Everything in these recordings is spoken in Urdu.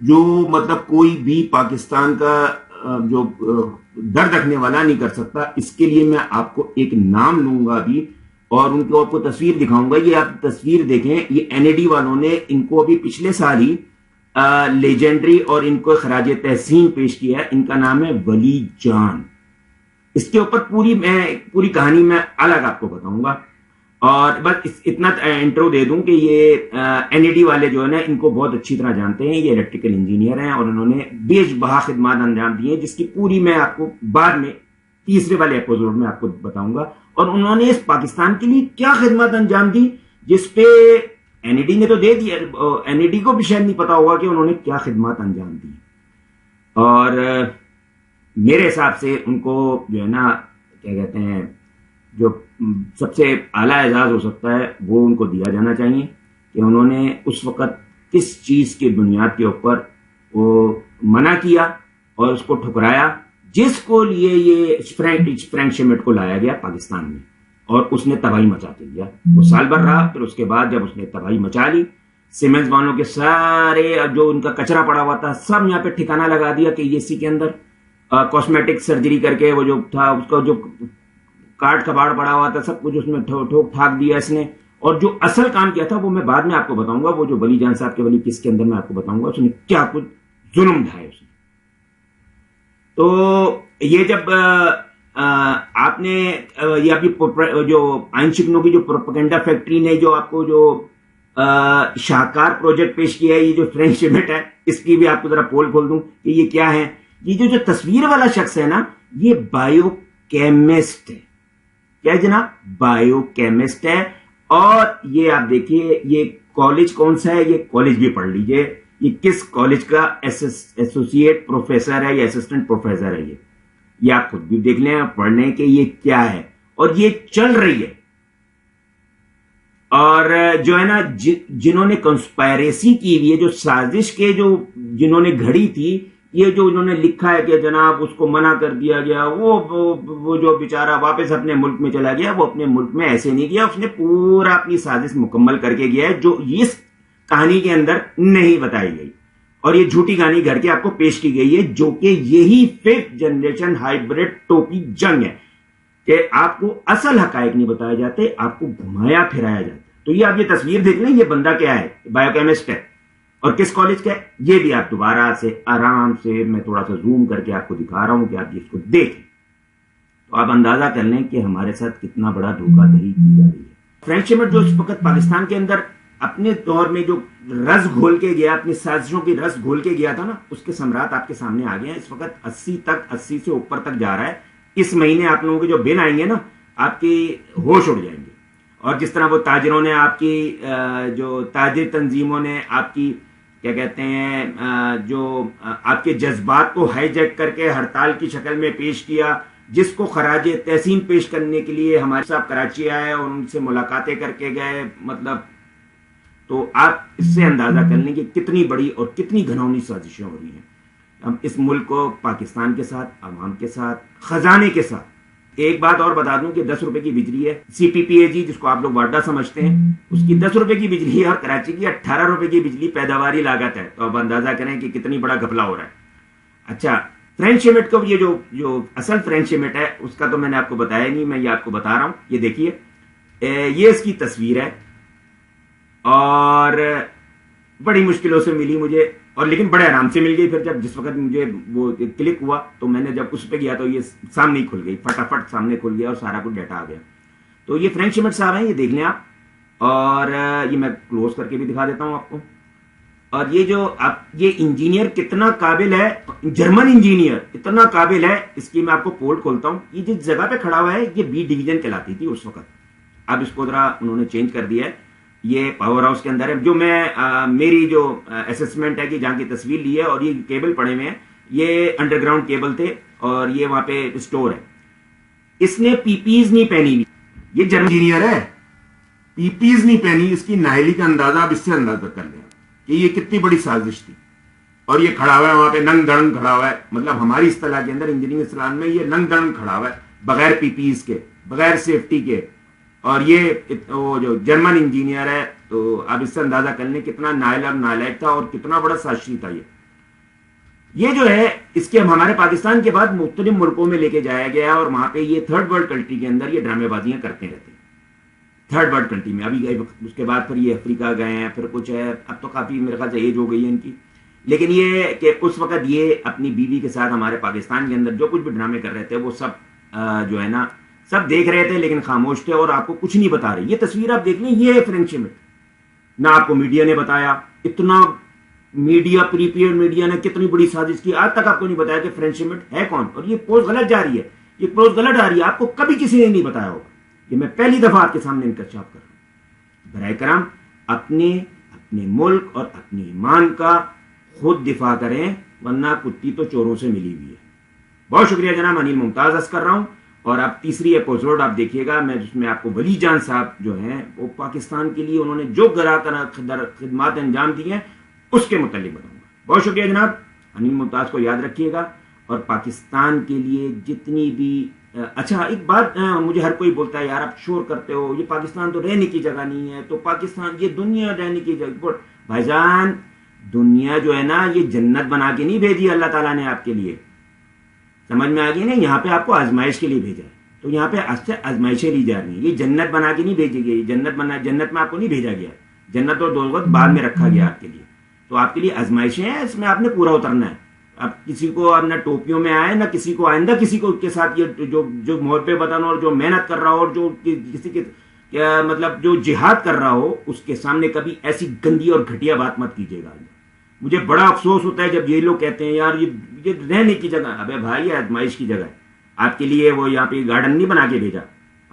جو مطلب کوئی بھی پاکستان کا جو درد رکھنے والا نہیں کر سکتا. اس کے لیے میں آپ کو ایک نام لوں گا ابھی اور ان کو آپ کو تصویر دکھاؤں گا. یہ آپ تصویر دیکھیں, یہ NAD والوں نے ان کو ابھی پچھلے سال ہی لیجنڈری اور ان کو خراج تحسین پیش کیا ہے. ان کا نام ہے ولی جان. اس کے اوپر پوری کہانی میں الگ آپ کو بتاؤں گا, اور بس اتنا انٹرو دے دوں کہ یہ NAD والے جو ہے نا ان کو بہت اچھی طرح جانتے ہیں. یہ الیکٹریکل انجینئر ہیں اور انہوں نے بیش بہا خدمات انجام دی ہیں, جس کی پوری میں آپ کو بعد میں تیسرے والے ایپیسوڈ میں آپ کو بتاؤں گا. اور انہوں نے اس پاکستان کے لیے کیا خدمات انجام دی, جس پہ NAD نے تو دے دیا, NAD کو بھی شاید نہیں پتا ہوگا کہ انہوں نے کیا خدمات انجام دی. اور میرے حساب سے ان کو جو ہے نا کیا کہتے ہیں, جو سب سے اعلیٰ اعزاز ہو سکتا ہے وہ ان کو دیا جانا چاہیے کہ انہوں نے اس وقت کس چیز کی بنیاد کے اوپر وہ منع کیا اور اس کو ٹھکرایا, جس کو لیے یہ فرینک شمٹ کو لایا گیا پاکستان میں اور اس نے تباہی مچا کے دیا. وہ سال بھر رہا, پھر اس کے بعد جب اس نے تباہی مچا لی, سیمنز والوں کے سارے جو ان کا کچرا پڑا ہوا تھا سب یہاں پہ ٹھکانہ لگا دیا کہ اسی کے اندر کاسمیٹک سرجری کر کے وہ جو تھا اس کا جو کاٹ کباڑ پڑا ہوا تھا سب کچھ اس میں ٹھوک ٹھاک دیا اس نے. اور جو اصل کام کیا تھا وہ میں بعد میں آپ کو بتاؤں گا, وہ جو ولی جان صاحب کے ولی کس کے اندر میں آپ کو بتاؤں گا اس نے کیا کچھ ظلم ڈھائے اس نے. تو یہ جب آپ نے یہ آپ کی جو آئین شکنوں کی جو پروپیگنڈا فیکٹری نے جو آپ کو جو شاہکار پروجیکٹ پیش کیا ہے, یہ جو فرینک شمٹ ہے, اس کی بھی آپ کو ذرا پول کھول دوں کہ یہ کیا ہے. یہ جو تصویر والا شخص ہے نا, یہ بایو کیمسٹ ہے. کیا جناب, بایو کیمسٹ ہے. اور یہ آپ دیکھیے یہ کالج کون سا ہے, یہ کالج بھی پڑھ لیجئے, یہ کس کالج کا ایسوسیٹ پروفیسر ہے یا اسسٹنٹ پروفیسر ہے. یہ آپ خود بھی دیکھ لیں, پڑھ لیں کہ یہ کیا ہے, اور یہ چل رہی ہے. اور جو ہے نا جنہوں نے کنسپائریسی کی ہوئی ہے, جو سازش کے جو جنہوں نے گھڑی تھی, یہ جو انہوں نے لکھا ہے کہ جناب اس کو منع کر دیا گیا, وہ جو بیچارہ واپس اپنے ملک میں چلا گیا, وہ اپنے ملک میں ایسے نہیں گیا, اس نے پورا اپنی سازش مکمل کر کے گیا ہے جو اس کہانی کے اندر نہیں بتائی گئی. اور یہ جھوٹی کہانی گھر کے آپ کو پیش کی گئی ہے, جو کہ یہی 5th جنریشن ہائیبرڈ ٹوپی جنگ ہے کہ آپ کو اصل حقائق نہیں بتائے جاتے, آپ کو گھمایا پھرایا جاتا ہے. تو یہ آپ یہ تصویر دیکھ لیں, یہ بندہ کیا ہے, بایو کیمسٹ ہے, اور کس کالج کا ہے یہ بھی آپ دوبارہ سے آرام سے میں تھوڑا سا زوم کر کے آپ کو دکھا رہا ہوں کہ آپ اس کو دیکھیں, تو آپ اندازہ کر لیں کہ ہمارے ساتھ کتنا بڑا دھوکہ دہی کی جا رہی ہے. فرینک شمٹ جو اس وقت پاکستان کے اندر اپنے دور میں جو رس گھول کے گیا, اپنی سازشوں کی رس گھول کے گیا تھا نا, اس کے سمراٹ آپ کے سامنے آ گئے ہیں. اس وقت 80 سے اوپر تک جا رہا ہے. اس مہینے آپ لوگوں کے جو بل آئیں گے نا, آپ کی ہوش اڑ جائیں گے. اور جس طرح وہ تاجروں نے آپ کی جو تاجر تنظیموں نے آپ کی کیا کہتے ہیں جو آپ کے جذبات کو ہائی جیک کر کے ہڑتال کی شکل میں پیش کیا, جس کو خراج تحسین پیش کرنے کے لیے ہمارے صاحب کراچی آئے اور ان سے ملاقاتیں کر کے گئے, مطلب تو آپ اس سے اندازہ کر لیں کہ کتنی بڑی اور کتنی گھناؤنی سازشیں ہو رہی ہیں. ہم اس ملک کو پاکستان کے ساتھ, عوام کے ساتھ, خزانے کے ساتھ. ایک بات اور بتا دوں کہ 10 روپے کی بجلی ہے, CPPAG جس کو آپ لوگ واڈا سمجھتے ہیں, اس کی 10 روپے کی بجلی ہے, اور کراچی کی 18 روپے کی بجلی پیداواری لاگت ہے. تو اب اندازہ کریں کہ کتنی بڑا گھپلا ہو رہا ہے. اچھا, فرینک شمٹ کو یہ جو اصل فرینک شمٹ ہے اس کا تو میں نے آپ کو بتایا نہیں, میں یہ آپ کو بتا رہا ہوں. یہ دیکھیے, یہ اس کی تصویر ہے, اور بڑی مشکلوں سے ملی مجھے, اور لیکن بڑے آرام سے مل گئی. پھر جب جس وقت مجھے وہ کلک ہوا تو میں نے جب اس پہ گیا تو یہ سامنے کھل گئی, فٹافٹ سامنے کھل گیا اور سارا کچھ ڈیٹا آ گیا. تو یہ فرینک شمٹ صاحب ہیں, یہ دیکھ لیں آپ. اور یہ میں کلوز کر کے بھی دکھا دیتا ہوں آپ کو. اور یہ انجینئر کتنا قابل ہے, جرمن انجینئر اتنا قابل ہے, اس کی میں آپ کو پول کھولتا ہوں. یہ جس جگہ پہ کھڑا ہوا ہے یہ B ڈویژن کہلاتی تھی اس وقت. اب اس کو ذرا انہوں نے چینج کر دیا ہے, یہ پاور ہاؤس کے اندر ہے. جو میں میری جو اسسمنٹ ہے کہ جہاں کی تصویر لی ہے, اور یہ کیبل پڑے ہوئے ہیں, یہ انڈر گراؤنڈ کیبل تھے, اور یہ وہاں پہ اسٹور ہے. اس نے PPs نہیں پہنی ہوئی, یہ جرمن انجینئر ہے, PPs نہیں پہنی. اس کی نااہلی کا اندازہ آپ اس سے اندازہ کر لیں کہ یہ کتنی بڑی سازش تھی. اور یہ کھڑا ہوا ہے وہاں پہ ننگ دڑنگ کھڑا ہوا ہے, مطلب ہماری اصطلاح کے اندر انجینئرنگ اصطلاح میں یہ ننگ دڑنگ کھڑا ہوا ہے, بغیر PPs کے, بغیر سیفٹی کے. اور یہ وہ جو جرمن انجینئر ہے, تو آپ اس سے اندازہ کر لیں کتنا نائل اور نالائق تھا اور کتنا بڑا سازشی تھا یہ. یہ جو ہے اس کے ہمارے پاکستان کے بعد مختلف ملکوں میں لے کے جایا گیا اور وہاں پہ یہ تھرڈ ورلڈ کنٹری کے اندر یہ ڈرامے بازیاں کرتے رہتے ہیں. تھرڈ ورلڈ کنٹری میں ابھی اس کے بعد پھر یہ افریقہ گئے ہیں, پھر کچھ ہے, اب تو کافی میرے خیال سے ایج ہو گئی ہے ان کی. لیکن یہ کہ اس وقت یہ اپنی بیوی کے ساتھ ہمارے پاکستان کے اندر جو کچھ بھی ڈرامے کر رہے تھے وہ سب جو ہے نا سب دیکھ رہے تھے لیکن خاموش تھے اور آپ کو کچھ نہیں بتا رہے. یہ تصویر آپ دیکھ لیں, یہ ہے فرینڈ شپ. نہ آپ کو میڈیا نے بتایا, اتنا میڈیا پریپیئر میڈیا نے کتنی بڑی سازش کی, آج تک آپ کو نہیں بتایا کہ فرینڈ شپ ہے کون. اور یہ پوسٹ غلط جا رہی ہے, یہ پوسٹ غلط آ رہی ہے, آپ کو کبھی کسی نے نہیں بتایا ہوگا. یہ میں پہلی دفعہ آپ کے سامنے انکشاف کر رہا ہوں. برائے کرام اپنے ملک اور اپنی ایمان کا خود دفاع کریں, ورنہ کتی تو چوروں سے ملی ہوئی ہے. بہت شکریہ جناب, انیل ممتاز عرض کر رہا ہوں. اور اب تیسری ایپیسوڈ آپ دیکھیے گا, میں جس میں آپ کو ولی جان صاحب جو ہیں وہ پاکستان کے لیے انہوں نے جو خدمات انجام دی ہیں اس کے متعلق بتاؤں گا. بہت شکریہ جناب. انیل ممتاز کو یاد رکھیے گا. اور پاکستان کے لیے جتنی بھی اچھا ایک بات مجھے ہر کوئی بولتا ہے یار آپ شور کرتے ہو, یہ پاکستان تو رہنے کی جگہ نہیں ہے, تو پاکستان یہ دنیا رہنے کی جگہ. بھائی جان دنیا جو ہے نا یہ جنت بنا کے نہیں بھیجی اللہ تعالیٰ نے آپ کے لیے, سمجھ میں آ گئی نا. یہاں پہ آپ کو آزمائش کے لیے بھیجا ہے, تو یہاں پہ آزمائشیں لی جا رہی ہیں. یہ جنت بنا کے نہیں بھیجی گئی, جنت میں آپ کو نہیں بھیجا گیا. جنت اور دوزخ بعد میں رکھا گیا آپ کے لیے, تو آپ کے لیے آزمائشیں ہیں, اس میں آپ نے پورا اترنا ہے. اب کسی کو اب نہ ٹوپیوں میں آئے, نہ کسی کو آئندہ کسی کو کے ساتھ یہ جو محبت بتانا اور جو محنت کر رہا ہو اور جو کسی کے مطلب جو جہاد کر رہا ہو اس کے سامنے کبھی ایسی گندی اور گھٹیا بات مت کیجیے گا. مجھے بڑا افسوس ہوتا ہے جب یہ لوگ کہتے ہیں یار یہ رہنے کی جگہ. ابے بھائی یہ آزمائش کی جگہ ہے آپ کے لیے. وہ یہاں پہ گارڈن نہیں بنا کے بھیجا.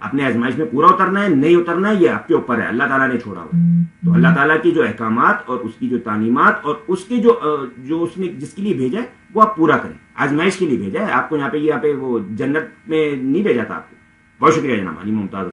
آپ نے آزمائش میں پورا اترنا ہے, نہیں اترنا ہے یہ آپ کے اوپر ہے, اللہ تعالیٰ نے چھوڑا ہوا. تو اللہ تعالیٰ کی جو احکامات اور اس کی جو تعلیمات اور اس کے جو اس نے جس کے لیے بھیجا ہے وہ آپ پورا کریں. آزمائش کے لیے بھیجا ہے آپ کو, یہاں پہ وہ جنت میں نہیں بھیجا تھا آپ کو. بہت شکریہ جناب. انیل ممتاز.